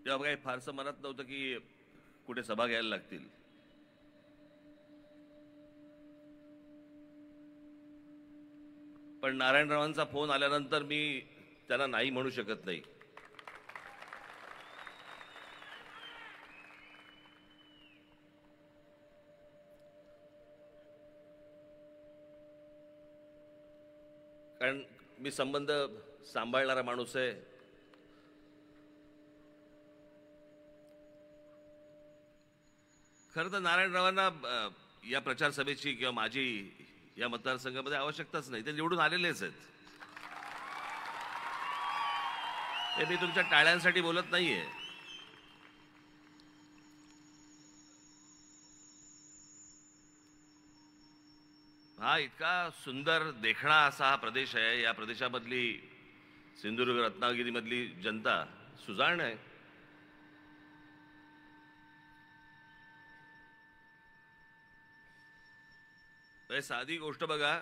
तेव्हा काही फारसं मनात नव्हतं की कुठे सभा घ्यायला लागतील. पण नारायणरावांचा फोन आल्यानंतर मी त्यांना नाही म्हणू शकत नाही. कारण मी संबंध सांभाळणारा माणूस आहे. खरं तर नारायणरावांना या प्रचार सभेची किंवा माझी या मतदारसंघामध्ये आवश्यकताच नाही. ते निवडून आलेलेच आहेत. हे मी तुमच्या टाळ्यांसाठी बोलत नाहीये. हा इतका सुंदर देखणा असा हा प्रदेश आहे. या प्रदेशामधली सिंधुदुर्ग रत्नागिरीमधली जनता सुजाण आहे. साधी गोष्ट बघा,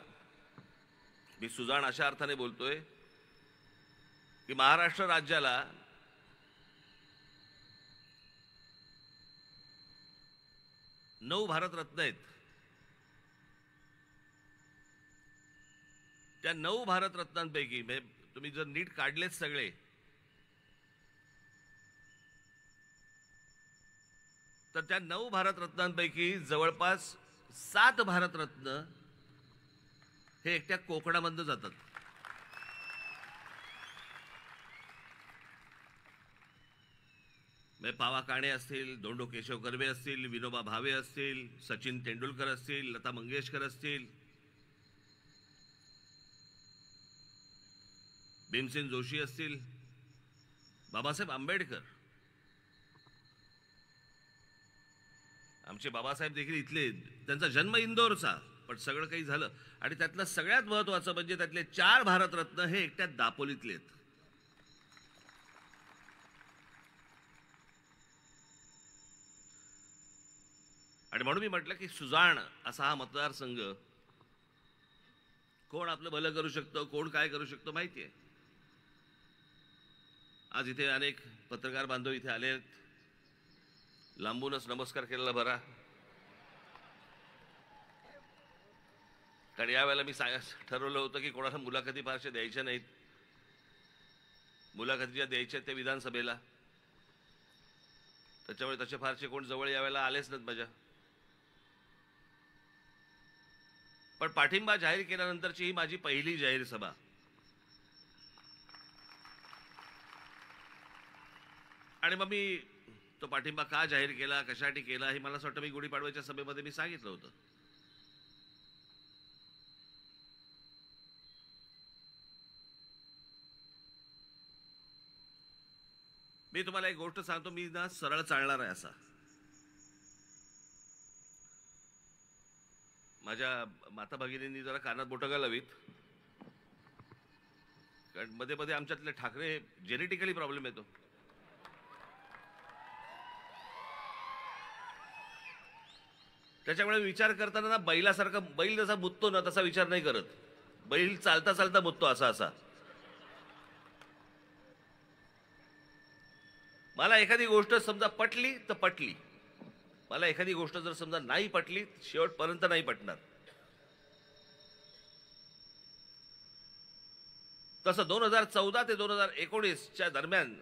मी सुजाण अशा अर्थाने बोलतोय की महाराष्ट्र राज्याला नऊ भारतरत्न आहेत. त्या 9 भारतरत्नांपैकी तुम्ही जर नीट काढलेत सगळे तर त्या 9 भारतरत्नांपैकी जवळपास 7 भारतरत्न हे एकट्या कोकणामधून जातात. पावा काणे असतील, धोंडो केशव कर्वे असतील, विनोबा भावे असतील, सचिन तेंडुलकर असतील, लता मंगेशकर असतील, भीमसेन जोशी असतील, बाबासाहेब आंबेडकर. आमचे बाबासाहेब देखील इथले. त्यांचा जन्म इंदोरचा, पण सगळं काही झालं. आणि त्यातलं सगळ्यात महत्वाचं म्हणजे त्यातले 4 भारतरत्न हे एकट्या दापोलीतले आहेत. आणि म्हणून मी म्हटलं की सुजाण असा हा मतदारसंघ, कोण आपलं भलं करू शकतं, कोण काय करू शकतं माहिती आहे. आज इथे अनेक पत्रकार बांधव इथे आले आहेत. लांबूनच नमस्कार केलेला बरा. कारण यावेळेला मी ठरवलं होतं की कोणाला मुलाखती फारशा द्यायच्या नाहीत. मुलाखती ज्या द्यायच्या त्या विधानसभेला, त्याच्यामुळे तसे फारसे कोण जवळ यावेळेला आलेच नाहीत माझ्या. पण पाठिंबा जाहीर केल्यानंतरची ही माझी पहिली जाहीर सभा. आणि मग मी तो पाठिंबा का जाहीर केला, कशासाठी केला, हे मला असं वाटतं मी गुढीपाडव्याच्या सभेमध्ये मी सांगितलं होतं. मी तुम्हाला एक गोष्ट सांगतो, मी ना सरळ चालणार आहे असा. माझ्या माता भगिनींनी जरा कानात बोटं घालावीत, कारण मध्ये मध्ये आमच्यातले ठाकरे जेनेटिकली प्रॉब्लेम येतो. त्याच्यामुळे विचार करताना ना बैलासारखा, बैल जसा मुततो ना तसा विचार नाही करत. बैल चालता चालता मुततो असा असा. मला एखादी गोष्ट समजा पटली तर पटली, मला एखादी गोष्ट जर समजा नाही पटली शेवटपर्यंत नाही पटणार. तसं 2014 ते 2019च्या दरम्यान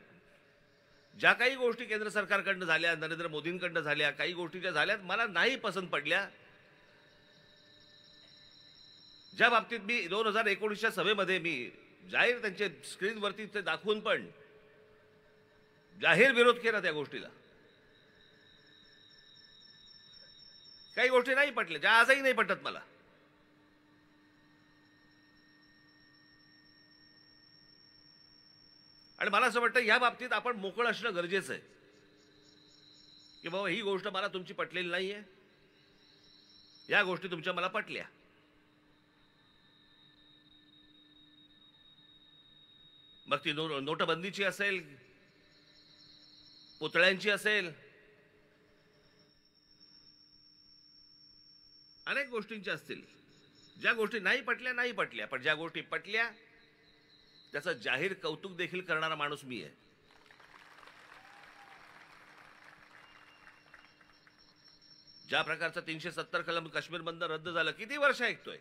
ज्या काही गोष्टी केंद्र सरकारकडनं झाल्या, नरेंद्र मोदींकडनं झाल्या, काही गोष्टी ज्या झाल्या मला नाही पसंत पडल्या. ज्या बाबतीत मी 2019च्या सभेमध्ये मी जाहीर त्यांच्या स्क्रीनवरती ते दाखवून पण जाहीर विरोध केला त्या गोष्टीला. काही गोष्टी नाही पटल्या, ज्या आजही नाही पटत मला. आणि मला असं वाटतं या बाबतीत आपण मोकळं असणं गरजेचं आहे की बाबा ही गोष्ट मला तुमची पटलेली नाहीये, या गोष्टी तुमच्या मला पटल्या. मग ती नोटबंदीची असेल, पुतळ्यांची असेल, अनेक गोष्टींची असतील. ज्या गोष्टी नाही पटल्या नाही पटल्या, पण ज्या गोष्टी पटल्या त्याचं जाहीर कौतुक देखील करणारा माणूस मी आहे. ज्या प्रकारचं 370 कलम काश्मीरमधनं रद्द झालं, किती वर्ष ऐकतोय.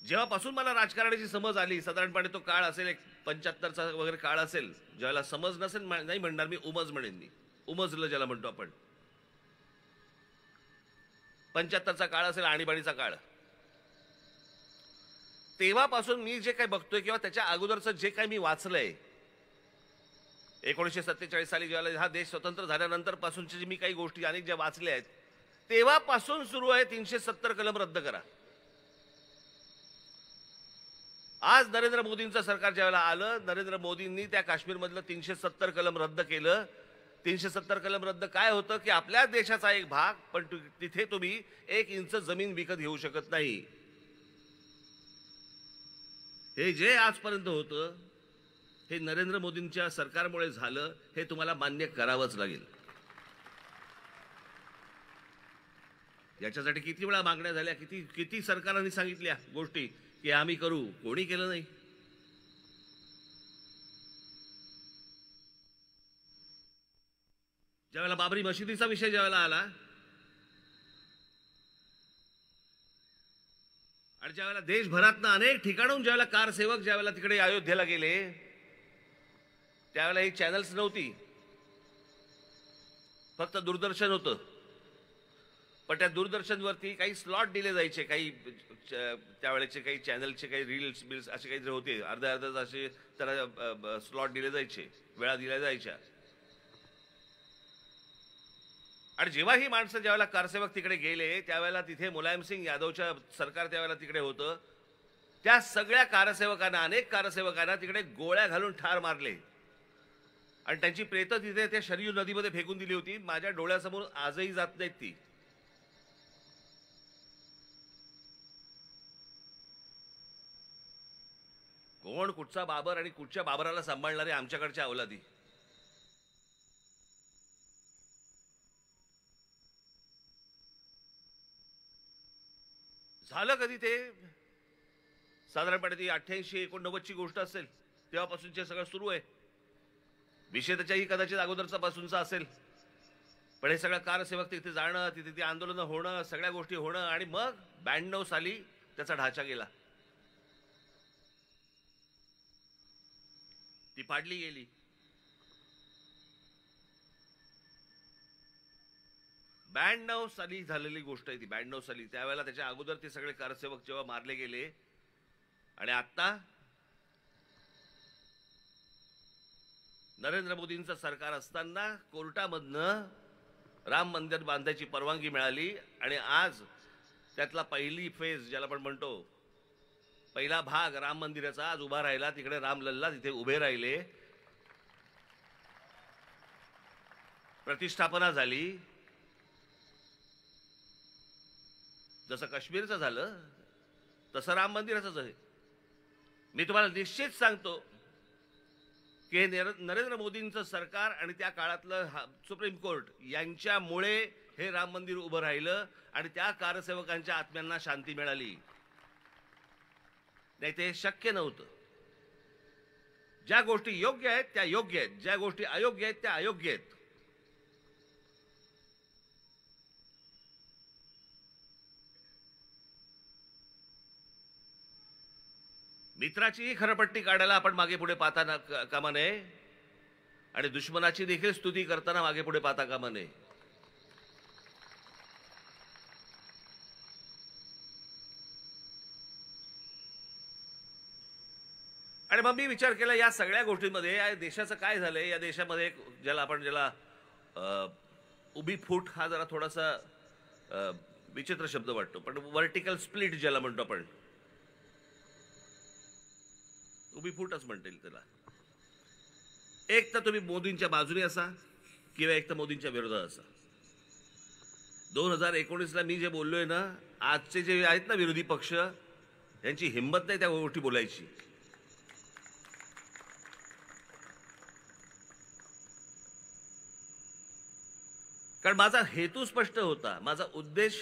जेव्हापासून मला राजकारणाची समज आली, साधारणपणे तो काळ असेल एक 75चा वगैरे काळ असेल, ज्याला समज नसेल नाही म्हणणार मी, उमज म्हणेन मी, उमजलं ज्याला म्हणतो आपण. 75चा काळ असेल, आणीबाणीचा काळ. तेव्हापासून मी जे काही बघतोय किंवा त्याच्या अगोदरचं जे काही मी वाचलंय, 1947 साली ज्यावेळेला हा देश स्वतंत्र झाल्यानंतर पासूनच्या जी मी काही गोष्टी अनेक ज्या वाचल्या आहेत, तेव्हापासून सुरू आहे 370 कलम रद्द करा. आज नरेंद्र मोदींचं सरकार ज्यावेळेला आलं, नरेंद्र मोदींनी त्या काश्मीरमधलं 370 कलम रद्द केलं. 370 कलम रद्द काय होतं की आपल्या देशाचा एक भाग, पण तिथे तुम्ही 1 इंच जमीन विकत घेऊ शकत नाही. हे जे आजपर्यंत होतं हे नरेंद्र मोदींच्या सरकारमुळे झालं, हे तुम्हाला मान्य करावंच लागेल. याच्यासाठी किती वेळा मागण्या झाल्या, किती सरकारांनी सांगितल्या गोष्टी की आम्ही करू, कोणी केलं नाही. ज्यावेळेला बाबरी मशिदीचा विषय ज्यावेळेला आला आणि ज्यावेळेला देशभरातनं अनेक ठिकाणून ज्यावेळेला कारसेवक ज्यावेळेला तिकडे अयोध्येला गेले, त्यावेळेला ही चॅनल्स नव्हती, फक्त दूरदर्शन होतं. पण त्या दूरदर्शनवरती काही स्लॉट दिले जायचे, काही त्यावेळेचे काही चॅनलचे काही रील्स बिल्स असे काहीतरी होते, अर्ध्या असे त्याला स्लॉट दिले जायचे, वेळा दिल्या जायच्या. आणि जेव्हा ही माणसं ज्यावेळेला कारसेवक तिकडे गेले, त्यावेळेला तिथे मुलायमसिंग यादवच्या सरकार त्यावेळेला तिकडे होतं. त्या सगळ्या कारसेवकांना, अनेक कारसेवकांना तिकडे गोळ्या घालून ठार मारले आणि त्यांची प्रेतं तिथे त्या शरयू नदीमध्ये फेकून दिली होती. माझ्या डोळ्यासमोर आजही जात नाहीत ती. कोण कुठचा बाबर आणि कुठच्या बाबराला सांभाळणारे आमच्याकडच्या अवलादी. झालं कधी ते? साधारणपणे ती 88-89 ची गोष्ट असेल, तेव्हापासूनचे सगळं सुरू आहे. विषय त्याच्याही कदाचित अगोदरचा पासूनचा असेल, पण हे सगळं कारसेवक तिथे जाणं, तिथे ती आंदोलनं होणं, सगळ्या गोष्टी होणं, आणि मग 92 साली त्याचा ढाचा गेला, ती पाडली गेली. ब्याण्णव साली झालेली गोष्ट आहे ती, 92 साली. त्यावेळेला त्याच्या अगोदर ते सगळे कारसेवक जेव्हा मारले गेले, आणि आता नरेंद्र मोदींचं सरकार असताना कोर्टामधनं राम मंदिर बांधायची परवानगी मिळाली, आणि आज त्यातला पहिली फेज ज्याला आपण म्हणतो, पहिला भाग राम मंदिराचा आज उभा राहिला. तिकडे रामलल्ला तिथे उभे राहिले, प्रतिष्ठापना झाली. जसं काश्मीरचं झालं तसं राम मंदिराचंच आहे. मी तुम्हाला निश्चित सांगतो की नरेंद्र मोदींचं सरकार आणि त्या काळातलं सुप्रीम कोर्ट यांच्यामुळे हे राम मंदिर उभं राहिलं आणि त्या कारसेवकांच्या आत्म्यांना शांती मिळाली. नाही ते शक्य नव्हतं. ज्या गोष्टी योग्य आहेत त्या योग्य आहेत, ज्या गोष्टी अयोग्य आहेत त्या अयोग्य आहेत. मित्राचीही खरपट्टी काढायला आपण मागे पुढे पाहता कामा नये, आणि दुश्मनाची देखील स्तुती करताना मागे पुढे पाहता कामा नये. आणि मग मी विचार केला या सगळ्या गोष्टींमध्ये या देशाचं काय झालंय. या देशामध्ये ज्याला उभी फूट हा जरा थोडासा विचित्र शब्द वाटतो, पण व्हर्टिकल स्प्लिट ज्याला म्हणतो आपण, उभी फूटच म्हणता येईल त्याला. एक तर तुम्ही मोदींच्या बाजूने असा किंवा एक तर मोदींच्या विरोधात असा. 2019ला मी जे बोललोय ना, आजचे जे आहेत ना विरोधी पक्ष, यांची हिंमत नाही त्या गोष्टी बोलायची. कारण माझा हेतू स्पष्ट होता, माझा उद्देश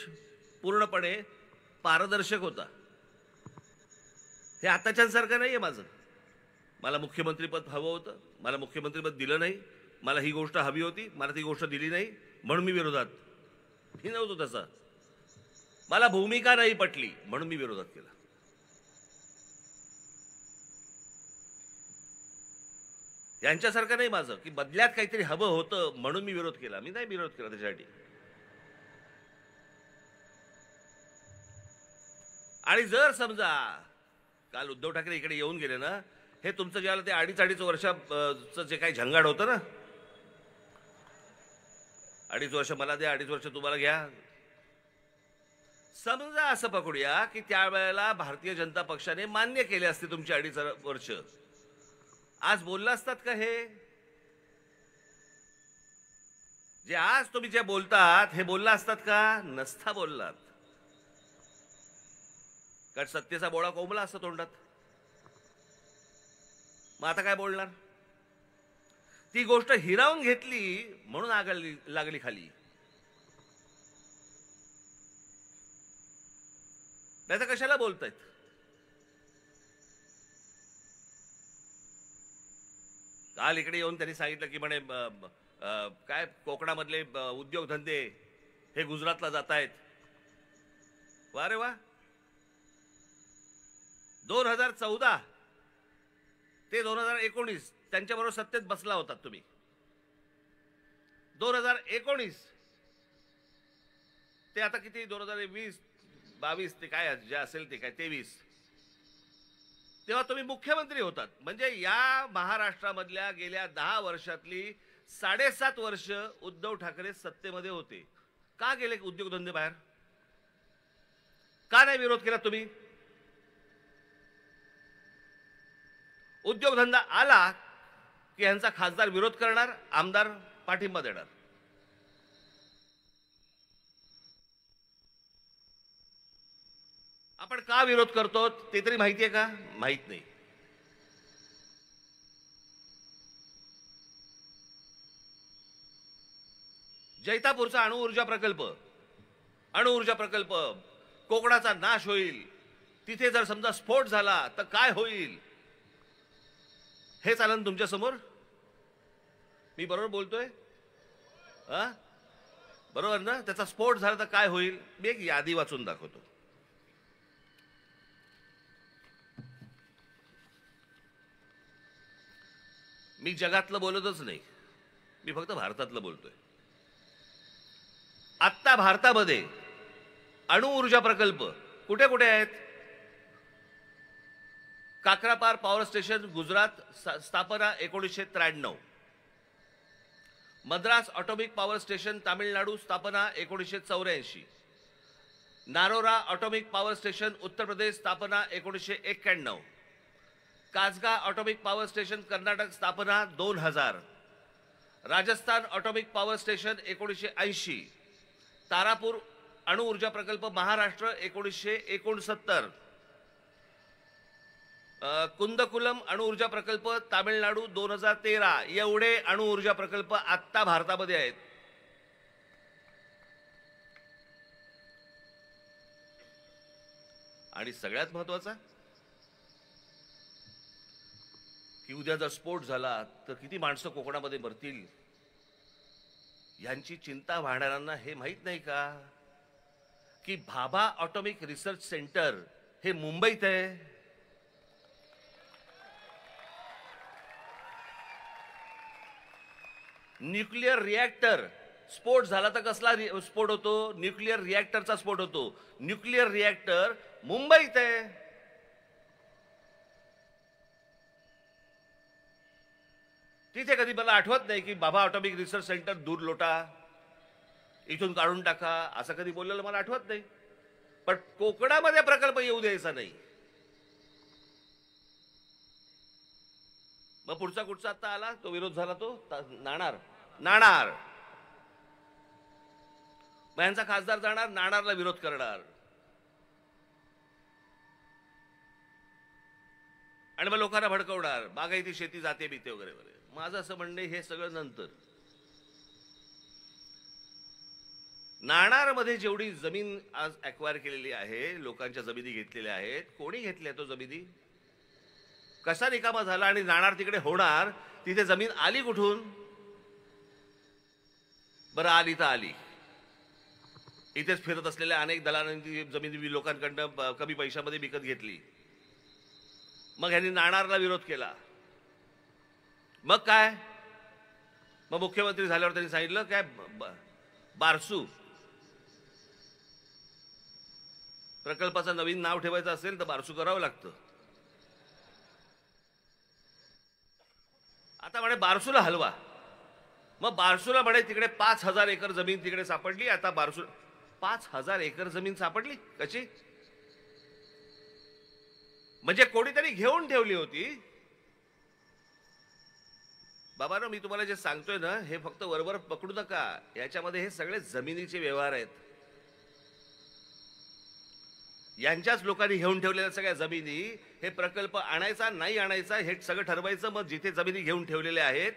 पूर्णपणे पारदर्शक होता. हे आताच्यांसारखं नाहीये माझं. मला मुख्यमंत्रीपद हवं होतं, मला मुख्यमंत्रीपद दिलं नाही, मला ही गोष्ट हवी होती, मला ती गोष्ट दिली नाही म्हणून मी विरोधात. मी नव्हतो तसा. मला भूमिका नाही पटली म्हणून मी विरोधात केला. यांच्यासारखं नाही माझं की बदल्यात काहीतरी हवं होतं म्हणून मी विरोध केला. मी नाही विरोध केला त्याच्यासाठी. आणि जर समजा काल उद्धव ठाकरे इकडे येऊन गेले ना, हे तुमचं ज्याला ते अडीच वर्षाचं जे काही झंगाड होतं ना, 2.5 वर्ष मला द्या, 2.5 वर्ष तुम्हाला घ्या. समजा असं पकडूया की त्यावेळेला भारतीय जनता पक्षाने मान्य केले असते तुमची 2.5 वर्ष, आज बोलला असतात का? हे जे आज तुम्ही जे बोलतात हे बोलला असतात का? नसता बोललात. कारण सत्तेचा बोळा कोंबला असता तोंडात. मग आता काय बोलणार? ती गोष्ट हिरावून घेतली म्हणून आग लागली खाली. नाही तर कशाला बोलतायत? काल इकडे येऊन त्यांनी सांगितलं की म्हणे काय कोकणामधले उद्योगधंदे हे गुजरातला जात आहेत. वा रे वा. 2014 ते 2019 त्यांच्याबरोबर सत्तेत बसला होतात तुम्ही. 2019 ते आता किती 2020-22 ते काय जे असेल ते काय 23, तेव्हा तुम्ही मुख्यमंत्री होतात. म्हणजे या महाराष्ट्रामधल्या गेल्या 10 वर्षातली 7.5 वर्ष उद्धव ठाकरे सत्तेमध्ये होते. का गेले उद्योगधंदे बाहेर? का नाही विरोध केला तुम्ही? उद्योगधंदा आला की यांचा खासदार विरोध करणार, आमदार पाठिंबा देणार. आपण का विरोध करतो ते तरी माहिती आहे का? माहित नाही. जैतापूरचा अणुऊर्जा प्रकल्प कोकणाचा नाश होईल. तिथे जर समजा स्फोट झाला तर काय होईल हे चालन तुमच्या समोर. मी बरोबर बोलतोय? बरोबर ना? त्याचा स्फोट झाला तर काय होईल? मी एक यादी वाचून दाखवतो. मी जगातलं बोलतच नाही, मी फक्त भारतातलं बोलतोय. आत्ता भारतामध्ये अणुऊर्जा प्रकल्प कुठे कुठे आहेत? काकरापार पॉवर स्टेशन गुजरात, स्थापना 1993. Madras atomic power station Tamil Nadu, स्थापना 1984. नारोरा atomic power station Uttar Pradesh, स्थापना 1991. कासगा ऑटोमिक पॉवर स्टेशन कर्नाटक, स्थापना 2000. Rajasthan atomic power station 1980. Tarapur अणुऊर्जा प्रकल्प महाराष्ट्र 1969. कुंदकुलम अणुऊर्जा प्रकल्प तामिळनाडू 2013. एवढे अणुऊर्जा प्रकल्प आत्ता भारतामध्ये आहेत. आणि सगळ्यात महत्वाचा की उद्या जर स्फोट झाला तर किती माणसं कोकणामध्ये मरतील यांची चिंता वाढणाऱ्यांना हे माहित नाही का की भाभा ऑटोमिक रिसर्च सेंटर हे मुंबईत आहे. न्यूक्लिअर रिएक्टर स्फोट झाला तर कसला स्फोट होतो? न्यूक्लिअर रिएक्टरचा स्फोट होतो. न्यूक्लिअर रिएक्टर मुंबईत आहे. तिथे कधी मला आठवत नाही की बाबा ऑटोमिक रिसर्च सेंटर दूर लोटा, इथून काढून टाका, असं कधी बोललेलं मला आठवत नाही. पण कोकणामध्ये प्रकल्प येऊ द्यायचा नाही. मग पुढचा कुठचा आता आला तो विरोध झाला तो नाणार. मग यांचा खासदार जाणार नाणारला विरोध करणार आणि मग लोकांना भडकवणार, बागायती शेती जाते बिते वगैरे वगैरे. माझं असं म्हणणे हे सगळं नंतर. नाणारमध्ये जेवढी जमीन आज ॲक्वायर केलेली आहे, लोकांच्या जमिनी घेतलेल्या आहेत, कोणी घेतल्या तो जमिनी? कसा रिकामा झाला आणि नाणार तिकडे होणार, तिथे जमीन आली कुठून? बरं आली तर आली. इथेच फिरत असलेल्या अनेक दलालांनी जमीन लोकांकडनं कमी पैशामध्ये विकत घेतली. मग ह्यांनी नाणारला विरोध केला. मग काय? मग मुख्यमंत्री झाल्यावर त्यांनी सांगितलं काय, बारसू प्रकल्पाचं नवीन नाव ठेवायचं असेल तर बारसू करावं लागतं. आता म्हणे बारसूला हलवा. मग बारसूला म्हणे तिकडे 5,000 एकर जमीन तिकडे सापडली. आता बारसू 5,000 एकर जमीन सापडली कशी? म्हणजे कोणीतरी घेऊन ठेवली होती. बाबांनो, मी तुम्हाला जे सांगतोय ना, हे फक्त वरवर पकडू नका. याच्यामध्ये हे सगळे जमिनीचे व्यवहार आहेत. यांच्याच लोकांनी घेऊन ठेवलेल्या सगळ्या जमिनी, हे प्रकल्प आणायचा नाही आणायचा हे सगळं ठरवायचं. मग जिथे जमिनी घेऊन ठेवलेल्या आहेत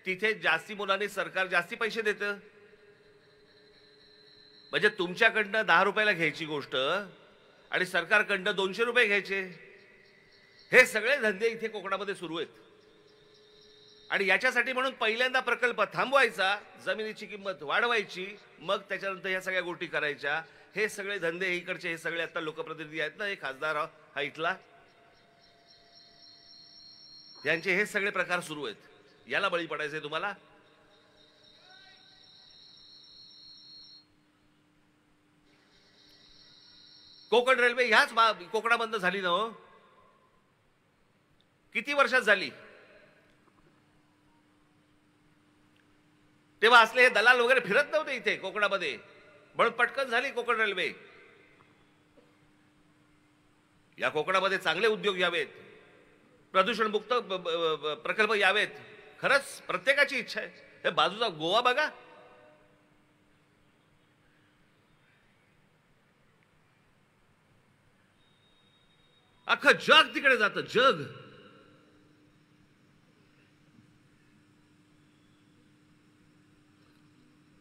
तिथे जास्ती मुलांनी सरकार जास्ती पैसे देतं. म्हणजे तुमच्याकडनं 10 रुपयाला घ्यायची गोष्ट आणि सरकारकडनं 200 रुपये घ्यायचे. हे सगळे धंदे इथे कोकणामध्ये सुरू आहेत. आणि याच्यासाठी म्हणून पहिल्यांदा प्रकल्प थांबवायचा, जमिनीची किंमत वाढवायची, मग त्याच्यानंतर ह्या सगळ्या गोष्टी करायच्या. हे सगळे धंदे इकडचे, हे सगळे आता लोकप्रतिनिधी आहेत ना, हे खासदार हा इथला, यांचे हे सगळे प्रकार सुरू आहेत. याला बळी पडायचंय तुम्हाला? कोकण रेल्वे ह्याच कोकणाबंद झाली ना हो? किती वर्षात झाली? तेव्हा असले हे दलाल वगैरे फिरत नव्हते इथे कोकणामध्ये, म्हणून पटकन झाली कोकण रेल्वे. या कोकणामध्ये चांगले उद्योग यावेत, प्रदूषणमुक्त प्रकल्प यावेत, खरंच प्रत्येकाची इच्छा आहे. हे बाजूचा गोवा बघा, अख्खं जग तिकडे जातं, जग.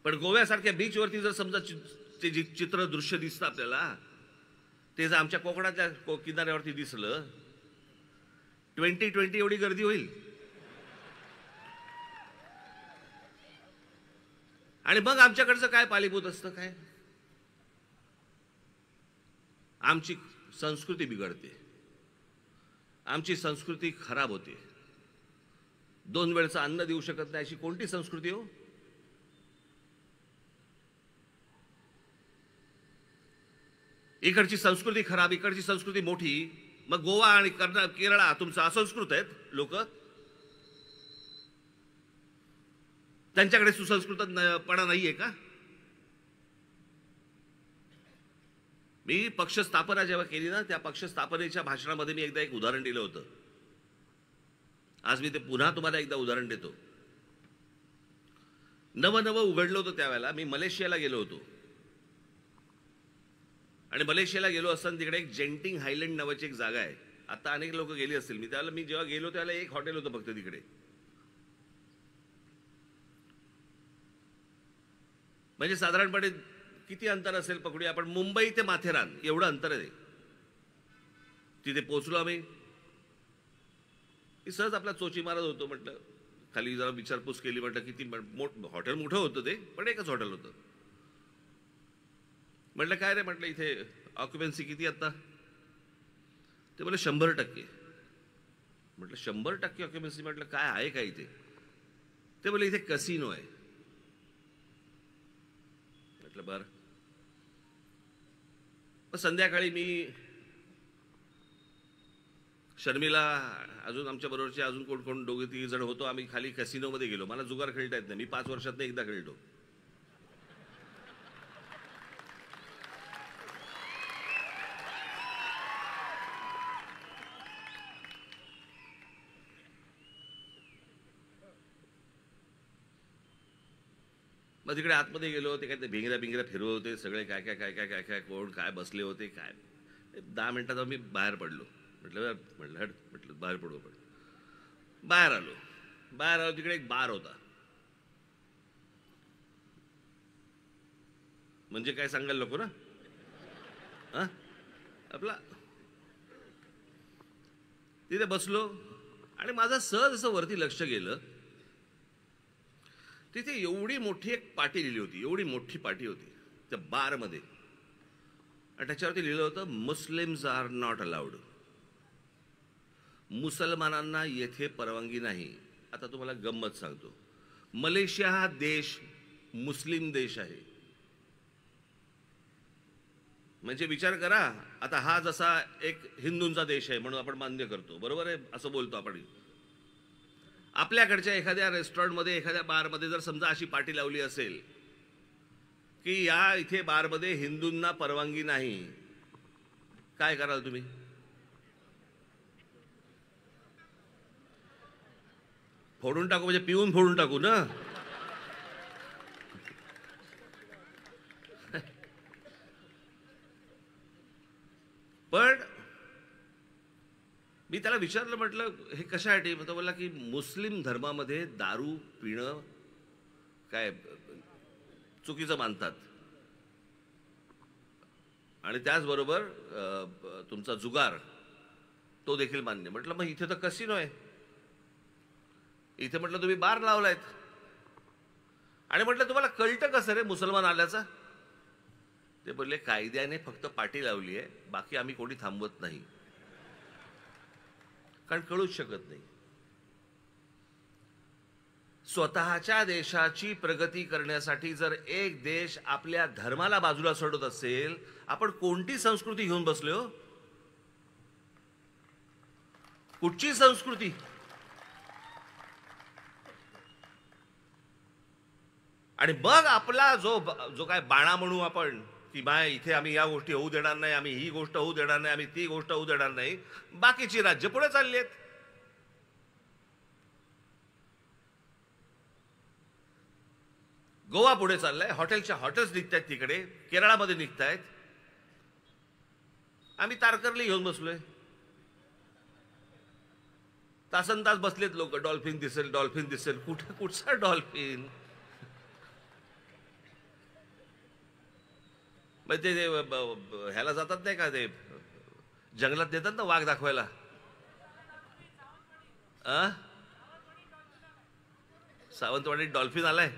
पण गोव्यासारख्या बीचवरती जर समजा ते चित्र दृश्य दिसतं आपल्याला, ते जर आमच्या कोकणाच्या किनाऱ्यावरती दिसलं, 2020 एवढी गर्दी होईल. आणि मग आमच्याकडचं काय पालीभूत असतं काय? आमची संस्कृती बिघडते, आमची संस्कृती खराब होते. 2 वेळचं अन्न देऊ शकत नाही अशी कोणती संस्कृती हो? इकडची संस्कृती खराब, इकडची संस्कृती मोठी. मग गोवा आणि केरळा तुमचं असंस्कृत आहेत लोक, त्यांच्याकडे सुसंस्कृतपणा नाहीये का? मी पक्ष स्थापना जेव्हा केली ना, त्या पक्ष स्थापनेच्या भाषणामध्ये मी एकदा एक उदाहरण दिलं होतं. आज मी ते पुन्हा तुम्हाला एकदा उदाहरण देतो. नवं उघडलं होतं त्यावेळेला. मी मलेशियाला गेलो होतो आणि मलेशियाला गेलो असताना तिकडे एक जेंटिंग हायलँड नावाची एक जागा आहे. आता अनेक लोक गेली असतील. मी जेव्हा गेलो त्यावेळेला एक हॉटेल होतं फक्त तिकडे. म्हणजे साधारणपणे किती अंतर असेल पकडूया आपण, मुंबई ते माथेरान एवढं अंतर आहे. तिथे पोहोचलो आम्ही. सहज आपला चोची मारत होतो. म्हटलं खाली जरा विचारपूस केली. म्हटलं किती हॉटेल मोठं होतं ते, पण एकच हॉटेल होतं. म्हटलं काय रे, म्हटलं इथे ऑक्युपन्सी किती आता? ते बोले 100%. म्हटलं 100% ऑक्युपन्सी? म्हटलं काय आहे का इथे? ते बोले इथे कसिनो आहे. म्हटलं बरं. मग संध्याकाळी मी शर्मिला, अजून आमच्या बरोबरचे अजून कोण 2-3 जण होतो. आम्ही खाली कसिनोमध्ये गेलो. मला जुगार खेळता येत नाही. मी 5 वर्षात एकदा खेळतो. मग तिकडे आतमध्ये गेलो. ते काय ते भिंगऱ्या फिरवत होते सगळे. काय काय काय काय काय काय कोण काय बसले होते काय. 10 मिनिटात मी बाहेर पडलो. म्हटलं बाहेर पडू आपण. बाहेर आलो. तिकडे एक बार होता. म्हणजे काय सांगायला नको ना, आपला तिथे बसलो आणि माझं सहज असं वरती लक्ष गेलं. तिथे एवढी मोठी एक पाटी लिहिली होती, एवढी मोठी पाटी होती त्या बारमध्ये, आणि त्याच्यावरती लिहिलं होतं मुस्लिम्स आर नॉट अलाउड. मुसलमानांना येथे परवानगी नाही. आता तुम्हाला गंमत सांगतो, मलेशिया हा देश मुस्लिम देश आहे. म्हणजे विचार करा, आता हा जसा एक हिंदूंचा देश आहे म्हणून आपण मान्य करतो, बरोबर आहे, असं बोलतो आपण. आपल्याकडच्या एखाद्या रेस्टॉरंटमध्ये, एखाद्या बारमध्ये जर समजा अशी पाटी लावली असेल की या इथे बारमध्ये हिंदूंना परवानगी नाही, काय कराल तुम्ही? फोडून टाकू, म्हणजे पिऊन फोडून टाकू ना. पण मी त्याला विचारलं, म्हटलं हे कशासाठी? तो बोलला की मुस्लिम धर्मामध्ये दारू पिणं काय चुकीचं मानतात, आणि त्याचबरोबर तुमचा जुगार तो देखील मान्य. म्हटलं मग इथे तर कसिनो आहे, इथे म्हटलं तुम्ही बार लावलायत, आणि म्हटलं तुम्हाला कळतं कसं रे मुसलमान आल्याचं? ते बोलले कायद्याने फक्त पाटी लावली आहे, बाकी आम्ही कोणी थांबवत नाही, कारण कळूच शकत नाही. स्वतःच्या देशाची प्रगती करण्यासाठी जर एक देश आपल्या धर्माला बाजूला सोडत असेल, आपण कोणती संस्कृती घेऊन बसलो? कुठची संस्कृती? आणि मग आपला जो काय बाणा म्हणू आपण की बाय इथे आम्ही या गोष्टी होऊ देणार नाही, आम्ही ही गोष्ट होऊ देणार नाही, आम्ही ती गोष्ट होऊ देणार नाही, बाकीची राज्य पुढे चालली आहेत. गोवा पुढे चाललंय, हॉटेलच्या हॉटेल्स निघतायत तिकडे, केरळामध्ये निघतायत, आम्ही तारकर्ली घेऊन बसलोय. तासन तास बसलेत लोक, डॉल्फिन दिसेल, डॉल्फिन दिसेल. कुठे कुठचा डॉल्फिन? ते ह्याला जातात नाही का, ते जंगलात देतात ना वाघ दाखवायला. सावंतवाडीत डॉल्फिन आलाय.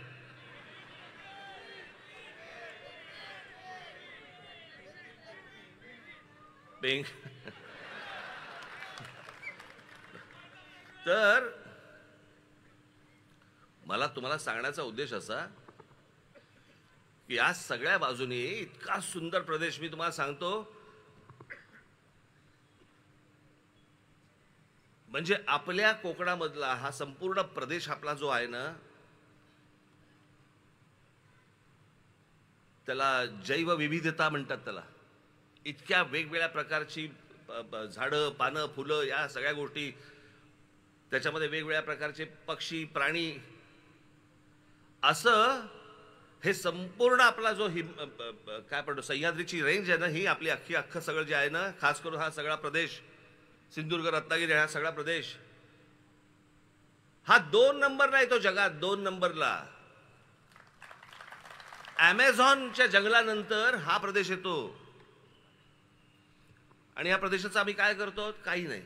तर मला तुम्हाला सांगण्याचा उद्देश असा की या सगळ्या बाजूने इतका सुंदर प्रदेश मी तुम्हाला सांगतो, म्हणजे आपल्या कोकणामधला हा संपूर्ण प्रदेश आपला जो आहे ना, त्याला जैवविविधता म्हणतात त्याला. इतक्या वेगवेगळ्या प्रकारची झाडं, पानं, फुलं, या सगळ्या गोष्टी, त्याच्यामध्ये वेगवेगळ्या प्रकारचे पक्षी, प्राणी, असं हे संपूर्ण आपला जो काय म्हणतो सह्याद्रीची रेंज आहे ना, ही आपली अख्खं सगळं जे आहे ना, खास करून हा सगळा प्रदेश, सिंधुदुर्ग, रत्नागिरी, हा सगळा प्रदेश, हा 2 नंबरला येतो जगात, 2 नंबरला. अमेझॉनच्या जंगलानंतर हा प्रदेश येतो. आणि या प्रदेशाचं आम्ही काय करतो? काही नाही.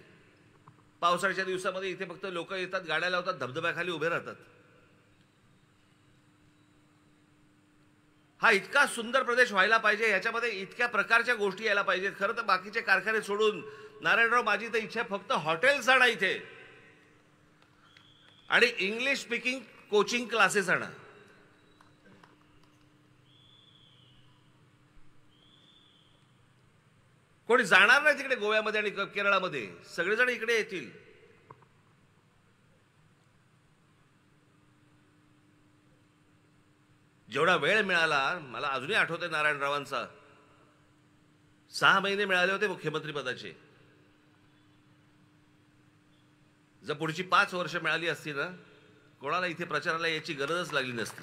पावसाळ्याच्या दिवसामध्ये इथे फक्त लोक येतात, गाड्या लावतात, धबधब्याखाली उभे राहतात. हा इतका सुंदर प्रदेश व्हायला पाहिजे, याच्यामध्ये इतक्या प्रकारच्या गोष्टी यायला पाहिजेत. खरं तर बाकीचे कारखाने सोडून, नारायणराव, माझी तर इच्छा फक्त हॉटेल्स आणा इथे, आणि इंग्लिश स्पीकिंग कोचिंग क्लासेस आणा. कोणी जाणार नाही तिकडे गोव्यामध्ये आणि केरळामध्ये, सगळेजण इकडे येतील. जेवढा वेळ मिळाला, मला अजूनही आठवतंय नारायणरावांचा 6 महिने मिळाले होते मुख्यमंत्री पदाचे. जर पुढची 5 वर्ष मिळाली असती ना, कोणाला इथे प्रचाराला याची गरजच लागली नसती.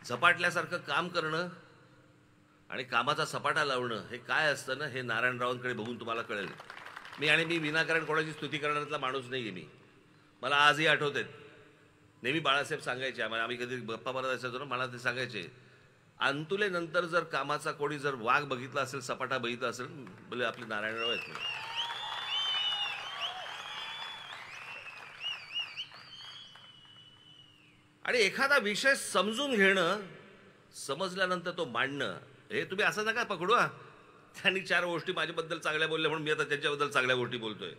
झपाटल्यासारखं काम करणं आणि कामाचा सपाटा लावणं हे काय असतं ना, हे नारायणरावांकडे बघून तुम्हाला कळेल. मी विनाकारण कोणाची स्तुती करण्यातला माणूस नाही आहे. मला आजही आठवत आहेत, नेहमी बाळासाहेब सांगायचे, आम्ही कधी गप्पा मारत असायचो ना, मला ते सांगायचे अंतुलेनंतर जर कामाचा कोणी जर वाघ बघितला असेल, सपाटा बघितला असेल, बोले आपले नारायणराव आहेत. आणि एखादा विषय समजून घेणं, समजल्यानंतर तो मांडणं, हे तुम्ही असं नका पकडू. त्यांनी 4 गोष्टी माझ्याबद्दल चांगल्या बोलल्या म्हणून मी आता त्यांच्याबद्दल चांगल्या गोष्टी बोलतोय.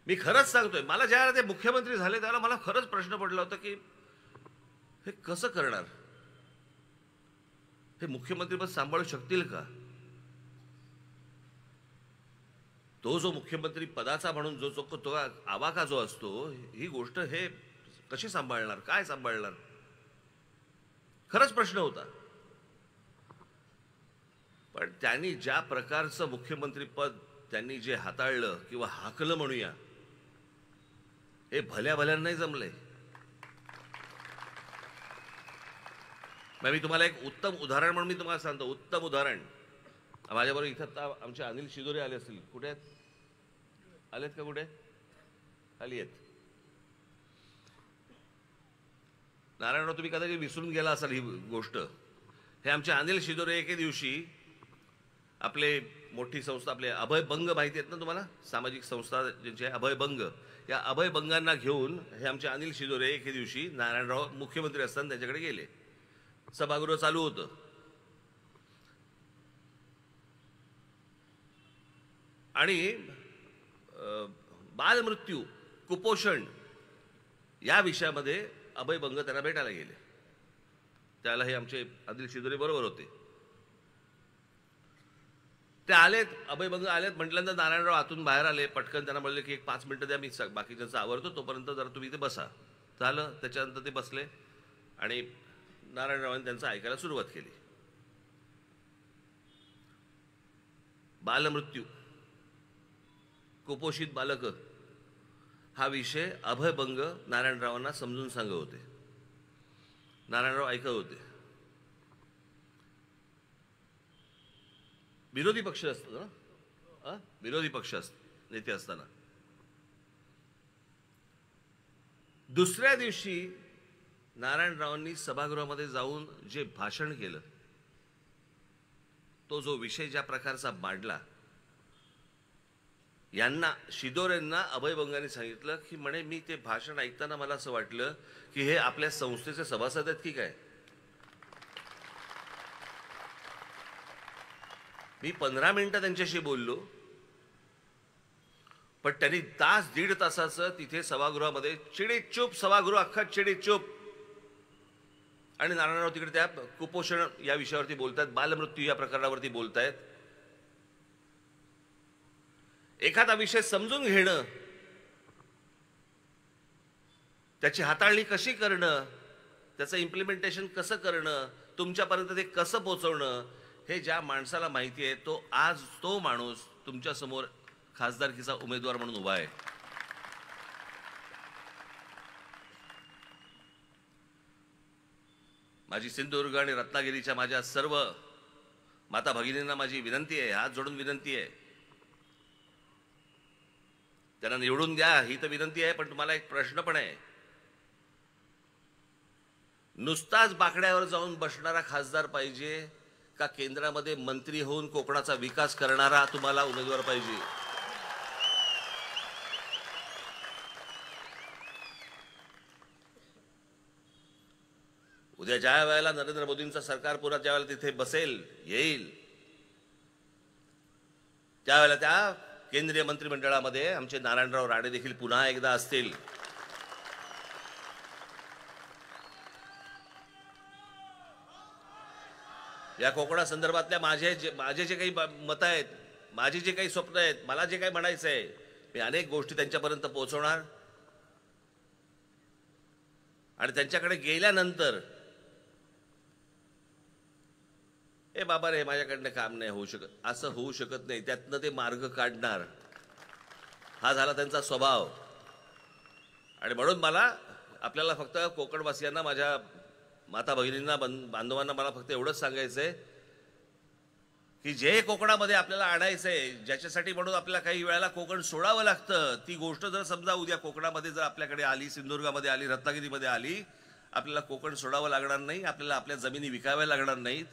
मी खरंच सांगतोय, मला ज्यावेळेला ते मुख्यमंत्री झाले त्यावेळेला मला खरंच प्रश्न पडला होता की हे कसं करणार, हे मुख्यमंत्रीपद सांभाळू शकतील का. तो जो मुख्यमंत्री पदाचा म्हणून जो तो आवाका जो असतो, ही गोष्ट हे कशी सांभाळणार, काय सांभाळणार, खरंच प्रश्न होता. पण त्यांनी ज्या प्रकारचं मुख्यमंत्रीपद त्यांनी जे हाताळलं किंवा हाकलं म्हणूया, हे भल्या भल्यानं नाही जमलंय. मी तुम्हाला एक उत्तम उदाहरण म्हणून मी तुम्हाला सांगतो, उत्तम उदाहरण. माझ्याबरोबर इथं आमचे अनिल शिदोरे आले असतील. कुठे आहेत? आलेत का? कुठे खाली आहेत? नारायणराव, तुम्ही कदाचित विसरून गेला असाल ही गोष्ट. हे आमचे अनिल शिदोरे एके दिवशी आपले मोठी संस्था, आपले अभयभंग माहिती आहेत ना तुम्हाला, सामाजिक संस्था ज्यांची आहे अभयभंग, या अभयभंगांना घेऊन हे आमचे अनिल शिदोरे एके दिवशी नारायणराव मुख्यमंत्री असताना त्यांच्याकडे गेले. सभागृह चालू होतं आणि बालमृत्यू, कुपोषण या विषयामध्ये अभयभंग त्यांना भेटायला गेले. त्याला हे आमचे अनिल शिदोरे बरोबर होते. ते आलेत, अभयभंग आलेत म्हटल्यानंतर नारायणराव आतून बाहेर आले. पटकन त्यांना म्हणले की 5 मिनिटं द्या, मी बाकीच्यांचं आवरतो, तोपर्यंत जरा तुम्ही इथे बसा. झालं. त्याच्यानंतर ते बसले आणि नारायणरावांनी त्यांचं ऐकायला सुरुवात केली. बालमृत्यू, कुपोषित बालक हा विषय अभयभंग नारायणरावांना समजून सांगत होते. नारायणराव ऐकत होते. विरोधी पक्ष असतो ना, विरोधी पक्ष नेते असताना. दुसऱ्या दिवशी नारायणरावांनी सभागृहामध्ये जाऊन जे भाषण केलं, तो जो विषय ज्या प्रकारचा मांडला, यांना शिदोरेंना अभयभंगाने सांगितलं की म्हणे मी ते भाषण ऐकताना मला असं वाटलं की हे आपल्या संस्थेचे सभासद आहेत की काय. मी 15 मिनिटं त्यांच्याशी बोललो, पण त्यांनी तास 1.5 तासाचं तिथे सभागृहामध्ये चिडीचूप, सभागृह अख्खा चिडीचूप. आणि नारायणराव तिकडे त्या कुपोषण या विषयावरती बोलतायत, बालमृत्यू या प्रकरणावरती बोलतायत. एखादा विषय समजून घेणं, त्याची हाताळणी कशी करणं, त्याचं इम्प्लिमेंटेशन कसं करणं, तुमच्यापर्यंत ते कसं पोहोचवणं, हे ज्या माणसाला माहिती आहे, तो आज तो माणूस तुमच्या समोर खासदारकीचा उमेदवार म्हणून उभा आहे. माझी सिंधुदुर्ग आणि रत्नागिरीच्या माझ्या सर्व माता भगिनींना माझी विनंती आहे, हात जोडून विनंती आहे, त्यांना निवडून द्या, ही तर विनंती आहे. पण तुम्हाला एक प्रश्न पण आहे. नुसताच बाकड्यावर जाऊन बसणारा खासदार पाहिजे का केंद्रामध्ये मंत्री होऊन कोकणाचा विकास करणारा तुम्हाला उमेदवार पाहिजे? उद्या ज्या वेळेला नरेंद्र मोदींचं सरकार पुन्हा ज्या वेळेला तिथे बसेल, येईल, त्यावेळेला त्या केंद्रीय मंत्रिमंडळामध्ये आमचे नारायणराव राणे देखील पुन्हा एकदा असतील. या कोकणा संदर्भातल्या माझे जे काही मत आहेत, माझी जे काही स्वप्न आहेत, मला जे काही म्हणायचं आहे, मी अनेक गोष्टी त्यांच्यापर्यंत पोहोचवणार. आणि त्यांच्याकडे गेल्यानंतर ए बाबा रे माझ्याकडनं काम नाही होऊ शकत, असं होऊ शकत नाही, त्यातनं ते मार्ग काढणार. हा झाला त्यांचा स्वभाव. आणि म्हणून मला आपल्याला फक्त कोकणवासियांना, माझ्या माता भगिनींना, बांधवांना मला फक्त एवढंच सांगायचंय की जे कोकणामध्ये आपल्याला आणायचंय, ज्याच्यासाठी म्हणून आपल्याला काही वेळेला कोकण सोडावं लागतं, ती गोष्ट जर समजा उद्या कोकणामध्ये जर आपल्याकडे आली, सिंधुदुर्गामध्ये आली, रत्नागिरीमध्ये आली, आपल्याला कोकण सोडावं लागणार नाही, आपल्याला आपल्या जमिनी विकाव्या लागणार नाहीत,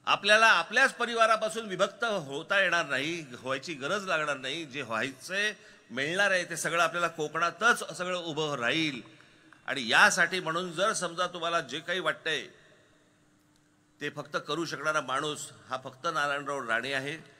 आपल्याला आपल्याच परिवारापासून विभक्त होता येणार नाही, व्हायची गरज लागणार नाही. जे व्हायचे मिळणार आहे ते सगळं आपल्याला कोकणातच सगळं उभं राहील. आणि यासाठी म्हणून जर समजा तुम्हाला जे काही वाटतंय ते फक्त करू शकणारा माणूस हा फक्त नारायणराव राणे आहे.